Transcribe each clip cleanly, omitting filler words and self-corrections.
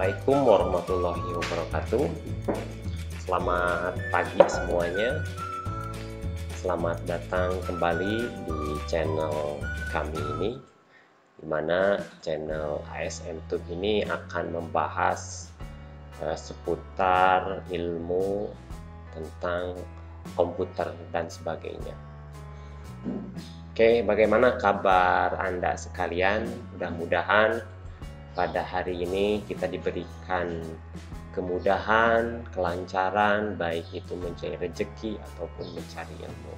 Assalamualaikum warahmatullahi wabarakatuh. Selamat pagi semuanya. Selamat datang kembali di channel kami ini, di mana channel ASN Tube ini akan membahas seputar ilmu tentang komputer dan sebagainya. Oke, bagaimana kabar Anda sekalian? Mudah-mudahan pada hari ini kita diberikan kemudahan, kelancaran, baik itu mencari rezeki ataupun mencari ilmu.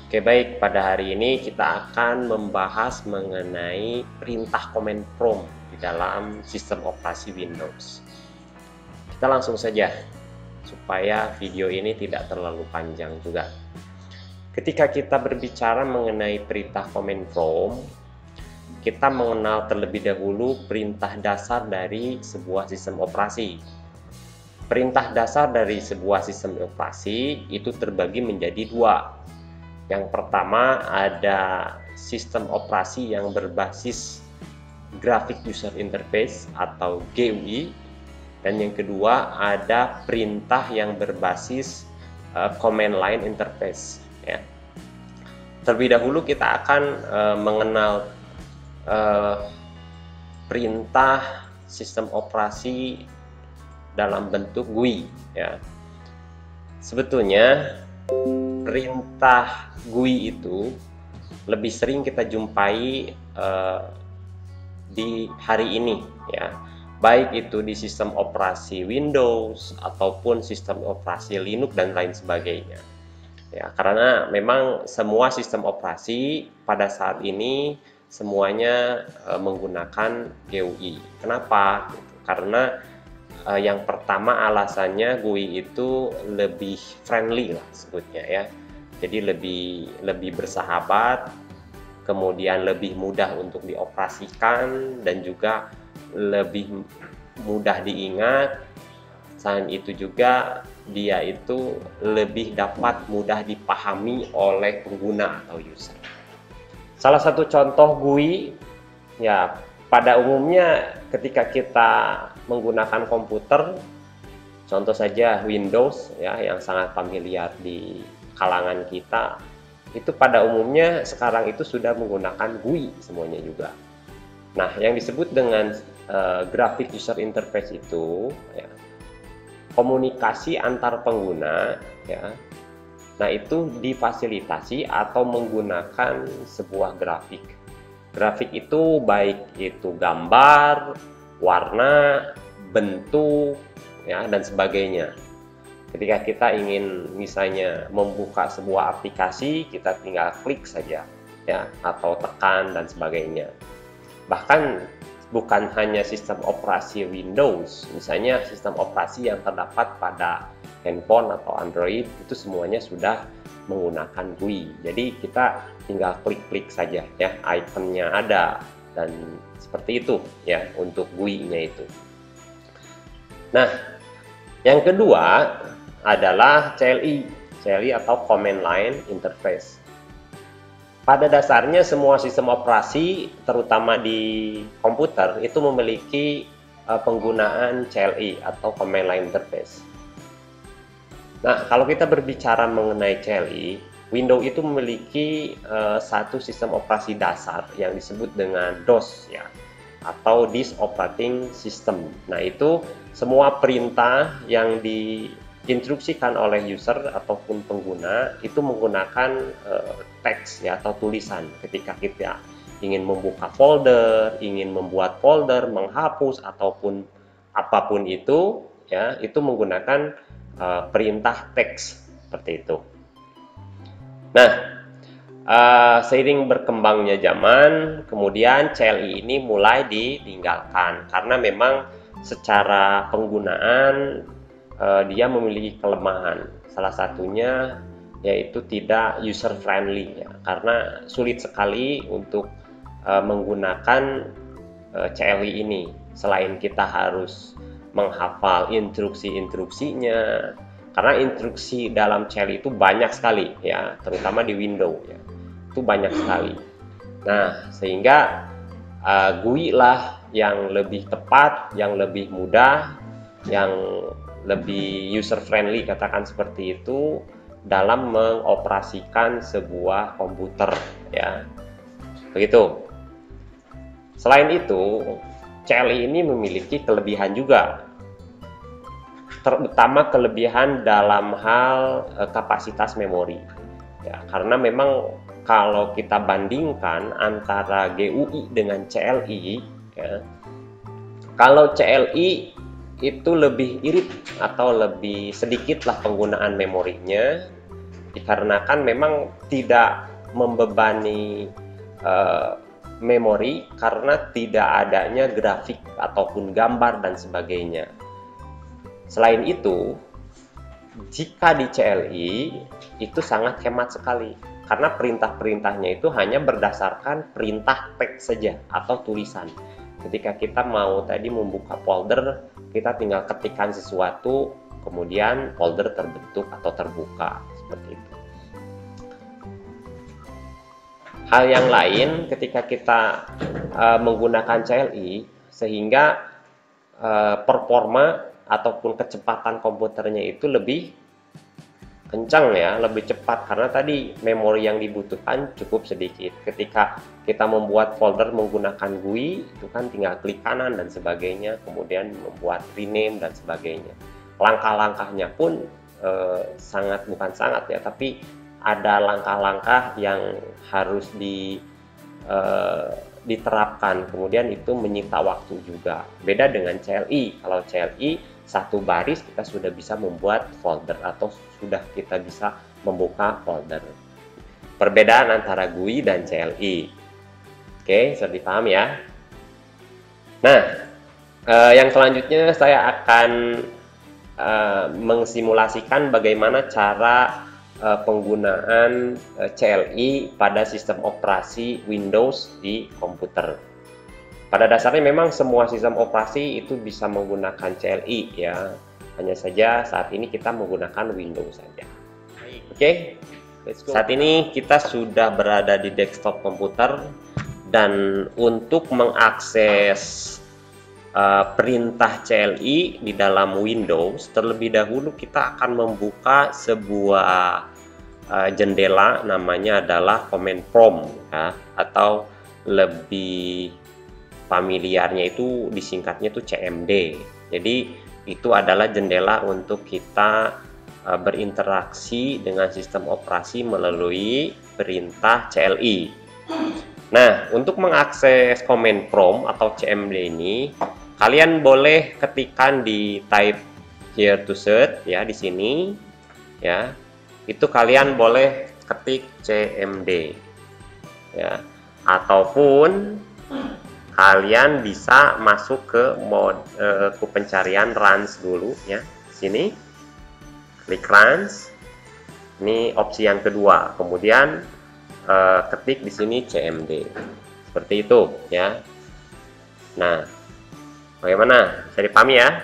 Oke, baik, pada hari ini kita akan membahas mengenai perintah command prompt di dalam sistem operasi Windows. Kita langsung saja supaya video ini tidak terlalu panjang juga. Ketika kita berbicara mengenai perintah command prompt, kita mengenal terlebih dahulu perintah dasar dari sebuah sistem operasi. Perintah dasar dari sebuah sistem operasi itu terbagi menjadi dua. Yang pertama ada sistem operasi yang berbasis Graphic User Interface atau GUI, dan yang kedua ada perintah yang berbasis Command Line Interface. Ya. Terlebih dahulu kita akan mengenal perintah sistem operasi dalam bentuk GUI. Ya. Sebetulnya perintah GUI itu lebih sering kita jumpai di hari ini, ya, baik itu di sistem operasi Windows ataupun sistem operasi Linux dan lain sebagainya. Ya, karena memang semua sistem operasi pada saat ini semuanya menggunakan GUI. Kenapa? Karena yang pertama alasannya GUI itu lebih friendly lah sebutnya, ya. Jadi lebih bersahabat, kemudian lebih mudah untuk dioperasikan dan juga lebih mudah diingat. Selain itu juga dia itu lebih dapat mudah dipahami oleh pengguna atau user. Salah satu contoh GUI, ya, pada umumnya ketika kita menggunakan komputer, contoh saja Windows, ya, yang sangat familiar di kalangan kita, itu pada umumnya sekarang itu sudah menggunakan GUI semuanya juga. Nah, yang disebut dengan Graphic User Interface itu, ya, komunikasi antar pengguna, ya. Nah, itu difasilitasi atau menggunakan sebuah grafik. Grafik itu baik itu gambar, warna, bentuk, ya, dan sebagainya. Ketika kita ingin misalnya membuka sebuah aplikasi, kita tinggal klik saja, ya, atau tekan dan sebagainya. Bahkan bukan hanya sistem operasi Windows, misalnya sistem operasi yang terdapat pada handphone atau Android, itu semuanya sudah menggunakan GUI. Jadi kita tinggal klik-klik saja, ya, ikonnya ada, dan seperti itu, ya, untuk GUI-nya itu. Nah, yang kedua adalah CLI atau Command Line Interface. Pada dasarnya semua sistem operasi, terutama di komputer, itu memiliki penggunaan CLI atau Command Line Interface. Nah, kalau kita berbicara mengenai CLI, Windows itu memiliki satu sistem operasi dasar yang disebut dengan DOS, ya, atau Disk Operating System. Nah, itu semua perintah yang diinstruksikan oleh user ataupun pengguna itu menggunakan teks, ya, atau tulisan. Ketika kita ingin membuka folder, ingin membuat folder, menghapus ataupun apapun itu, ya, itu menggunakan perintah teks seperti itu. Nah, seiring berkembangnya zaman, kemudian CLI ini mulai ditinggalkan karena memang secara penggunaan dia memiliki kelemahan. Salah satunya yaitu tidak user friendly, ya, karena sulit sekali untuk menggunakan CLI ini. Selain kita harus menghafal instruksi-instruksinya, karena instruksi dalam CLI itu banyak sekali, ya, terutama di Windows, ya, itu banyak sekali. Nah, sehingga GUI lah yang lebih tepat, yang lebih mudah, yang lebih user friendly, katakan seperti itu, dalam mengoperasikan sebuah komputer, ya. Begitu. Selain itu, CLI ini memiliki kelebihan juga, terutama kelebihan dalam hal kapasitas memori, ya, karena memang kalau kita bandingkan antara GUI dengan CLI, ya, kalau CLI itu lebih irit atau lebih sedikitlah penggunaan memorinya, dikarenakan memang tidak membebani memori karena tidak adanya grafik ataupun gambar dan sebagainya. Selain itu, jika di CLI itu sangat hemat sekali karena perintah-perintahnya itu hanya berdasarkan perintah teks saja atau tulisan. Ketika kita mau tadi membuka folder, kita tinggal ketikkan sesuatu, kemudian folder terbentuk atau terbuka seperti itu. Hal yang lain ketika kita menggunakan CLI, sehingga performa ataupun kecepatan komputernya itu lebih kencang, ya, lebih cepat, karena tadi memori yang dibutuhkan cukup sedikit. Ketika kita membuat folder menggunakan GUI, itu kan tinggal klik kanan dan sebagainya, kemudian membuat rename dan sebagainya. Langkah-langkahnya pun bukan sangat ya, tapi ada langkah-langkah yang harus diterapkan, kemudian itu menyita waktu juga. Beda dengan CLI. Kalau CLI satu baris kita sudah bisa membuat folder atau sudah kita bisa membuka folder. Perbedaan antara GUI dan CLI. Oke, sudah dipaham ya? Nah, yang selanjutnya saya akan mengsimulasikan bagaimana cara penggunaan CLI pada sistem operasi Windows di komputer. Pada dasarnya memang semua sistem operasi itu bisa menggunakan CLI, ya. Hanya saja saat ini kita menggunakan Windows saja. Oke, saat ini kita sudah berada di desktop komputer, dan untuk mengakses perintah CLI di dalam Windows, terlebih dahulu kita akan membuka sebuah jendela, namanya adalah command prompt, ya, atau lebih familiarnya itu disingkatnya itu CMD. Jadi itu adalah jendela untuk kita berinteraksi dengan sistem operasi melalui perintah CLI. Nah, untuk mengakses command prompt atau CMD ini, kalian boleh ketikkan di type here to search, ya, di sini, ya. Itu kalian boleh ketik CMD, ya, ataupun kalian bisa masuk ke mode ke pencarian runs dulu, ya. Sini klik runs, ini opsi yang kedua, kemudian ketik di sini CMD seperti itu, ya. Nah, bagaimana, bisa dipahami ya?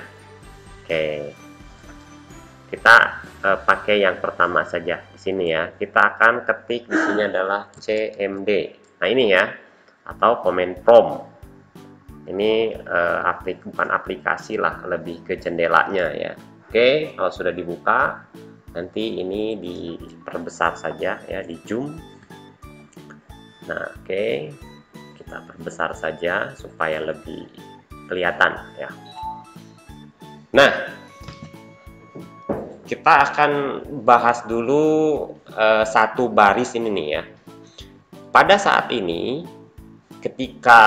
Oke, kita pakai yang pertama saja di sini, ya. Kita akan ketik di sini adalah CMD. Nah, ini ya, atau command prompt. Ini bukan aplikasi lah, lebih ke jendelanya, ya. Oke, kalau sudah dibuka, nanti ini diperbesar saja, ya, di zoom. Nah, oke, kita perbesar saja supaya lebih kelihatan, ya. Nah, kita akan bahas dulu satu baris ini nih, ya. Pada saat ini, ketika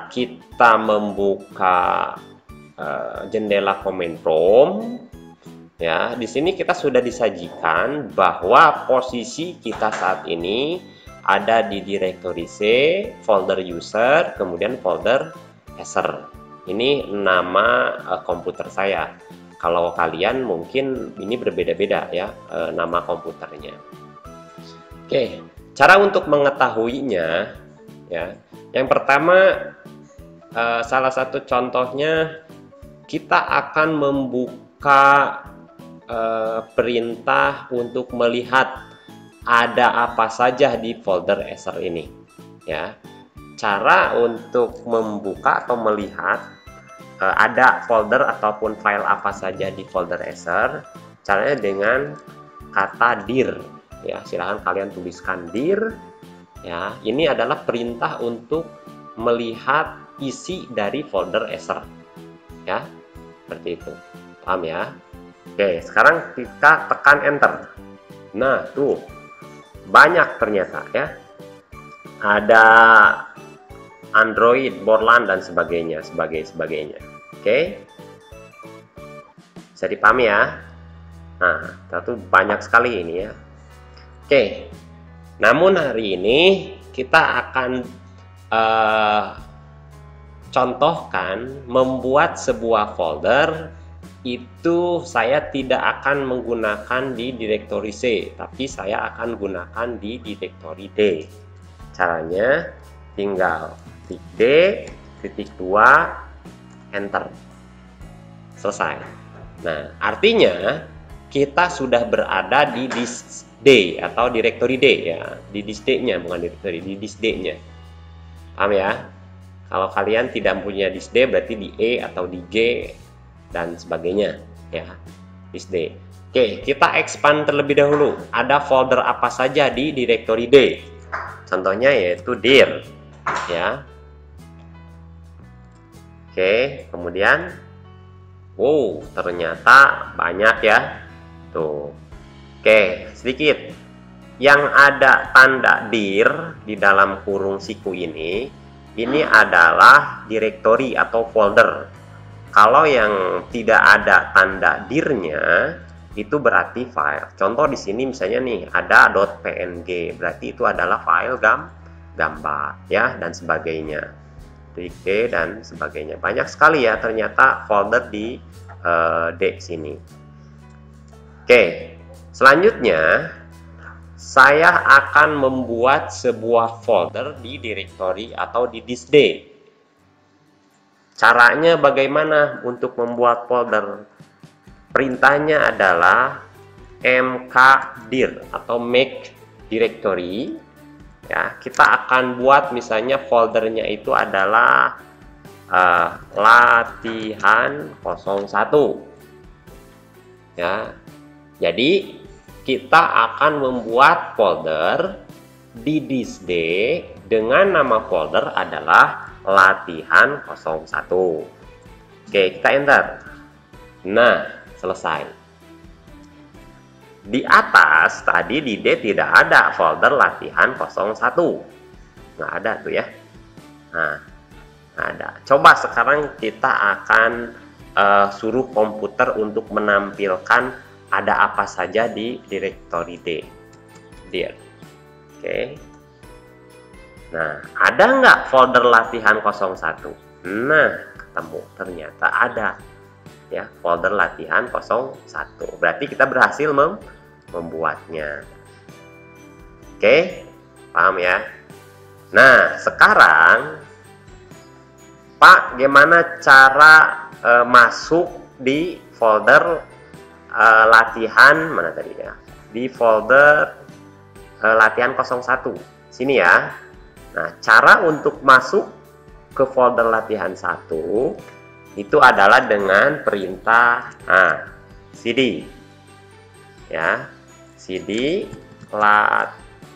kita membuka jendela command prompt, ya, di sini kita sudah disajikan bahwa posisi kita saat ini ada di directory C, folder user, kemudian folder user. Ini nama komputer saya. Kalau kalian mungkin ini berbeda-beda, ya, nama komputernya. Oke, cara untuk mengetahuinya, ya. Yang pertama, salah satu contohnya, kita akan membuka perintah untuk melihat ada apa saja di folder user ini, ya. cara untuk membuka atau melihat ada folder ataupun file apa saja di folder Acer, caranya dengan kata dir. Ya, silahkan kalian tuliskan dir. Ya, ini adalah perintah untuk melihat isi dari folder Acer. Ya, seperti itu. Paham ya? Oke, sekarang kita tekan enter. Nah, tuh banyak ternyata ya. Ada Android, Borland dan sebagainya. Oke. Bisa dipahami ya? Nah, itu banyak sekali ini ya. Oke. Namun hari ini kita akan contohkan membuat sebuah folder. Itu saya tidak akan menggunakan di direktori C, tapi saya akan gunakan di direktori D. Caranya tinggal titik D, titik 2, enter. Selesai. Nah, artinya kita sudah berada di disk D atau direktori D ya, di disk D-nya, bukan direktori, di disk D-nya. Paham ya? Kalau kalian tidak punya disk D berarti di E atau di G dan sebagainya ya, disk D. Oke, kita expand terlebih dahulu. Ada folder apa saja di direktori D? Contohnya yaitu dir ya. Oke, kemudian wow, ternyata banyak ya. Tuh. Oke, sedikit. Yang ada tanda dir di dalam kurung siku ini adalah direktori atau folder. Kalau yang tidak ada tanda dirnya, itu berarti file. Contoh di sini misalnya nih ada .png, berarti itu adalah file gambar ya, dan sebagainya. D dan sebagainya. Banyak sekali ya ternyata folder di D sini. Oke, selanjutnya saya akan membuat sebuah folder di direktori atau di disk D. Caranya bagaimana untuk membuat folder? Perintahnya adalah mkdir atau make directory. Ya, kita akan buat misalnya foldernya itu adalah latihan 01. Ya. Jadi kita akan membuat folder di disk D dengan nama folder adalah latihan 01. Oke, kita enter. Nah, selesai. Di atas tadi di D tidak ada folder latihan 01. Nggak ada tuh ya. Nah, ada. Coba sekarang kita akan suruh komputer untuk menampilkan ada apa saja di direktori D. Dir. Oke. Nah, ada nggak folder latihan 01? Nah, ketemu. Ternyata ada. Ya, folder latihan 01. Berarti kita berhasil membuatnya. Oke, paham ya? Nah, sekarang Pak, gimana cara masuk di folder latihan mana tadi ya? Di folder latihan 01. Sini ya. Nah, cara untuk masuk ke folder latihan 1 itu adalah dengan perintah cd. Ya, cd latihan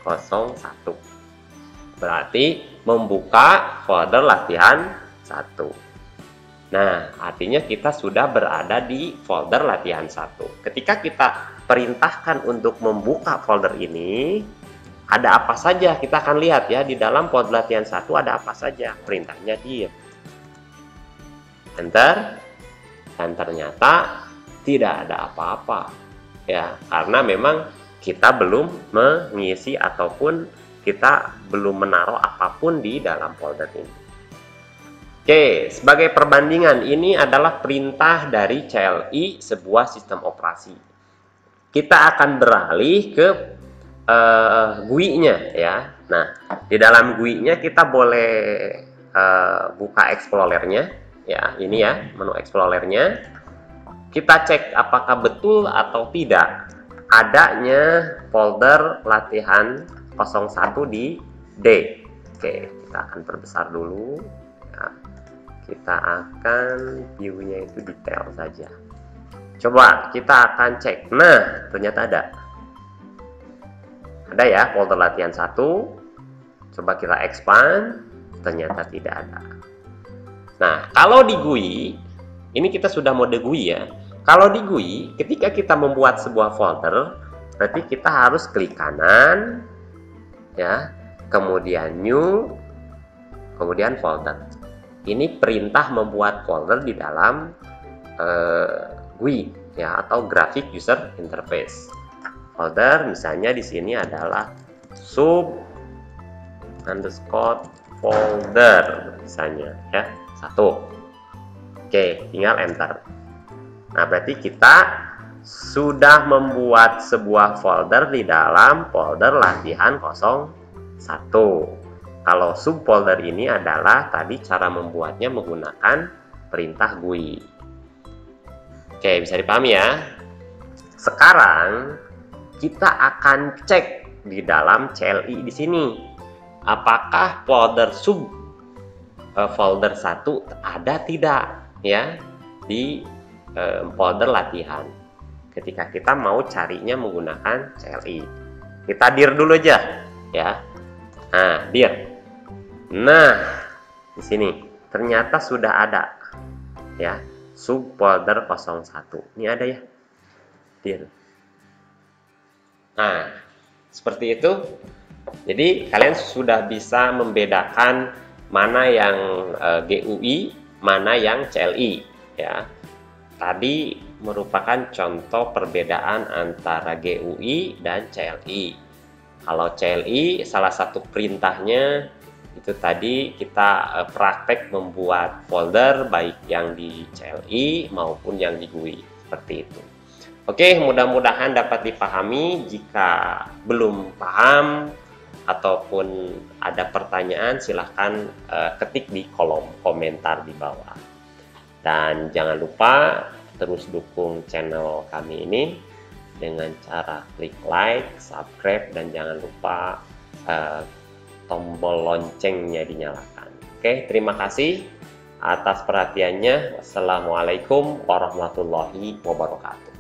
01. Berarti membuka folder latihan 1. Nah, artinya kita sudah berada di folder latihan 1. Ketika kita perintahkan untuk membuka folder ini, ada apa saja? Kita akan lihat ya, di dalam folder latihan 1 ada apa saja. Perintahnya dir. Enter. Dan ternyata tidak ada apa-apa. Ya, karena memang kita belum mengisi ataupun kita belum menaruh apapun di dalam folder ini. Oke, sebagai perbandingan ini adalah perintah dari CLI sebuah sistem operasi. Kita akan beralih ke GUI-nya ya. Nah, di dalam GUI-nya kita boleh buka Explorer-nya ya. Ini ya, menu Explorer-nya. Kita cek apakah betul atau tidak adanya folder latihan 01 di D. Oke, kita akan perbesar dulu ya. Kita akan view-nya itu detail saja. Coba kita akan cek. Nah, ternyata ada ya folder latihan 1. Coba kita expand, ternyata tidak ada. Nah, kalau di GUI, ini kita sudah mode GUI ya. Kalau di GUI, ketika kita membuat sebuah folder, berarti kita harus klik kanan ya, kemudian new, kemudian folder. Ini perintah membuat folder di dalam GUI ya, atau Graphic User Interface. Folder misalnya di sini adalah sub underscore folder misalnya ya, 1. Oke, tinggal enter. Nah, berarti kita sudah membuat sebuah folder di dalam folder latihan 01. Kalau subfolder ini adalah tadi cara membuatnya menggunakan perintah GUI. Oke, bisa dipahami ya. Sekarang kita akan cek di dalam CLI di sini. Apakah folder folder 1 ada tidak ya di folder latihan. Ketika kita mau carinya menggunakan CLI. Kita dir dulu aja ya. Nah, dir. Nah, di sini ternyata sudah ada ya, subfolder 01. Ini ada ya, dir. Nah, seperti itu. Jadi kalian sudah bisa membedakan mana yang GUI, mana yang CLI ya. Tadi merupakan contoh perbedaan antara GUI dan CLI. Kalau CLI, salah satu perintahnya itu tadi kita praktek membuat folder baik yang di CLI maupun yang di GUI, seperti itu. Oke, mudah-mudahan dapat dipahami. Jika belum paham ataupun ada pertanyaan, silahkan ketik di kolom komentar di bawah. Dan jangan lupa terus dukung channel kami ini dengan cara klik like, subscribe, dan jangan lupa tombol loncengnya dinyalakan. Oke, terima kasih atas perhatiannya. Wassalamualaikum warahmatullahi wabarakatuh.